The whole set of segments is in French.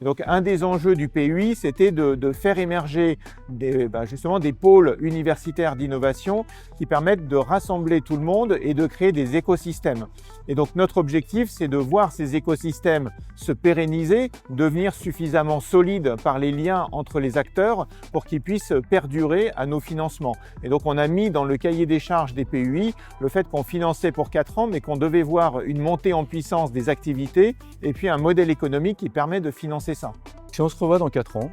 Donc un des enjeux du PUI, c'était de faire émerger justement des pôles universitaires d'innovation qui permettent de rassembler tout le monde et de créer des écosystèmes. Et donc notre objectif, c'est de voir ces écosystèmes se pérenniser, devenir suffisamment solides par les liens entre les acteurs pour qu'ils puissent perdurer à nos financements. Et donc on a mis dans le cahier des charges des PUI le fait qu'on finançait pour 4 ans, mais qu'on devait voir une montée en puissance des activités et puis un modèle économique qui permet de financer ça. Si on se revoit dans 4 ans,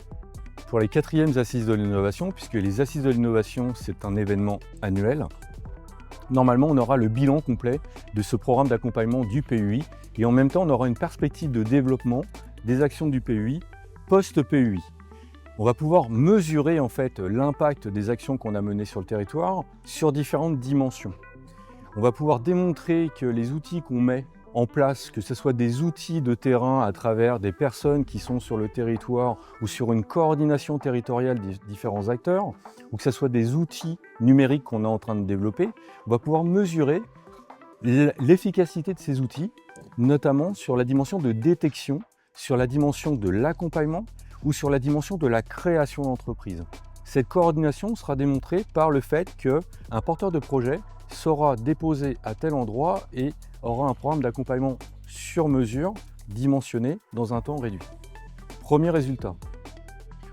pour les 4e Assises de l'innovation, puisque les Assises de l'innovation, c'est un événement annuel, normalement, on aura le bilan complet de ce programme d'accompagnement du PUI et en même temps, on aura une perspective de développement des actions du PUI post-PUI. On va pouvoir mesurer en fait l'impact des actions qu'on a menées sur le territoire sur différentes dimensions. On va pouvoir démontrer que les outils qu'on met en place, que ce soit des outils de terrain à travers des personnes qui sont sur le territoire ou sur une coordination territoriale des différents acteurs, ou que ce soit des outils numériques qu'on est en train de développer, on va pouvoir mesurer l'efficacité de ces outils, notamment sur la dimension de détection, sur la dimension de l'accompagnement ou sur la dimension de la création d'entreprise. Cette coordination sera démontrée par le fait qu'un porteur de projet sera déposé à tel endroit et aura un programme d'accompagnement sur mesure, dimensionné dans un temps réduit. Premier résultat.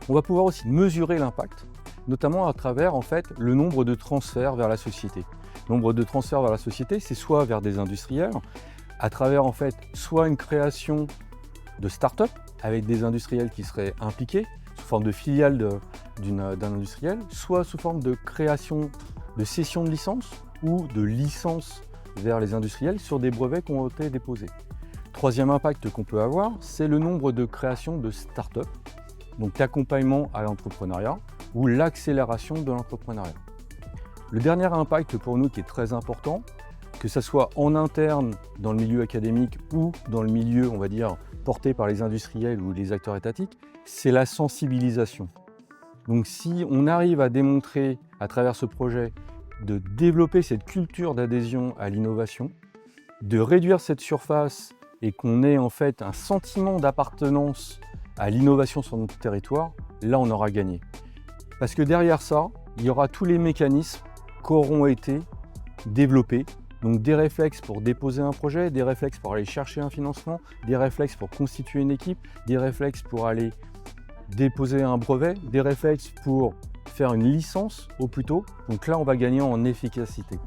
On va pouvoir aussi mesurer l'impact, notamment à travers le nombre de transferts vers la société. Le nombre de transferts vers la société, c'est soit vers des industriels, à travers soit une création de start-up avec des industriels qui seraient impliqués, sous forme de filiale d'un industriel, soit sous forme de création de cession de licence ou de licence vers les industriels sur des brevets qui ont été déposés. Troisième impact qu'on peut avoir, c'est le nombre de créations de start-up, donc l'accompagnement à l'entrepreneuriat ou l'accélération de l'entrepreneuriat. Le dernier impact pour nous qui est très important, que ce soit en interne dans le milieu académique ou dans le milieu, on va dire, porté par les industriels ou les acteurs étatiques, c'est la sensibilisation. Donc si on arrive à démontrer à travers ce projet de développer cette culture d'adhésion à l'innovation, de réduire cette surface et qu'on ait un sentiment d'appartenance à l'innovation sur notre territoire, là on aura gagné. Parce que derrière ça, il y aura tous les mécanismes qui auront été développés. Donc des réflexes pour déposer un projet, des réflexes pour aller chercher un financement, des réflexes pour constituer une équipe, des réflexes pour aller déposer un brevet, des réflexes pour faire une licence au plus tôt. Donc là, on va gagner en efficacité.